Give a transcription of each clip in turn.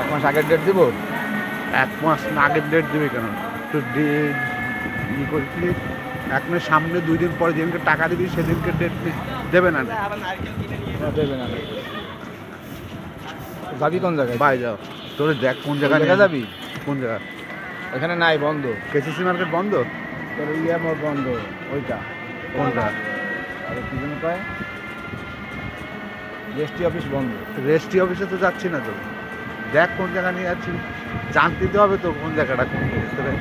1 মাস আগের ডেট দিব? 1 মাস না আগের ডেট দেবে কেন? তো ই করছিলি 1 মাস সামনে 2 দিন পরে যেদিনকে টাকা দিবি সেদিনকে ডেট দেবে না। দেবে না। যাবি কোন জায়গায়? বাই যাও, তোর দেখ কোন জায়গায় যাবি? কোন জায়গা? এখানে নাই, বন্ধ। কেসিসি মার্কেট বন্ধ? তোর মোড় বন্ধ, ওইটা। কোনটা? আর কি যেন কয়, রেজিস্ট্রি অফিস বন্ধ। রেজিস্ট্রি অফিসে তো যাচ্ছি না তো, দেখ কোন জায়গা নিয়ে যাচ্ছি, জানতে তো হবে তো কোন জায়গাটা কোন তোরে।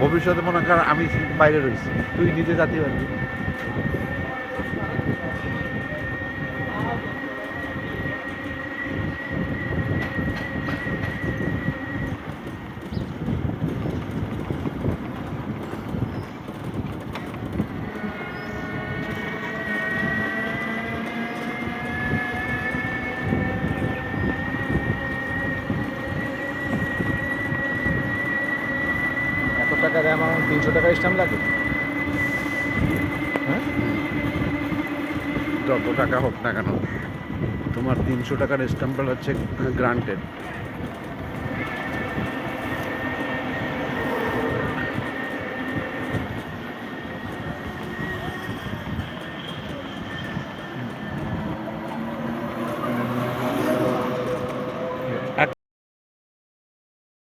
ভবিষ্যতে মনে কর আমি বাইরে রয়েছি, তুই নিজে যাতে পারবি। এত টাকা র্যাম, আমার 300 টাকা স্ট্যাম্প লাগে। হ্যাঁ, যত টাকা হোক না কেন, তোমার 300 টাকার স্ট্যাম্পটা হচ্ছে গ্রান্টেড।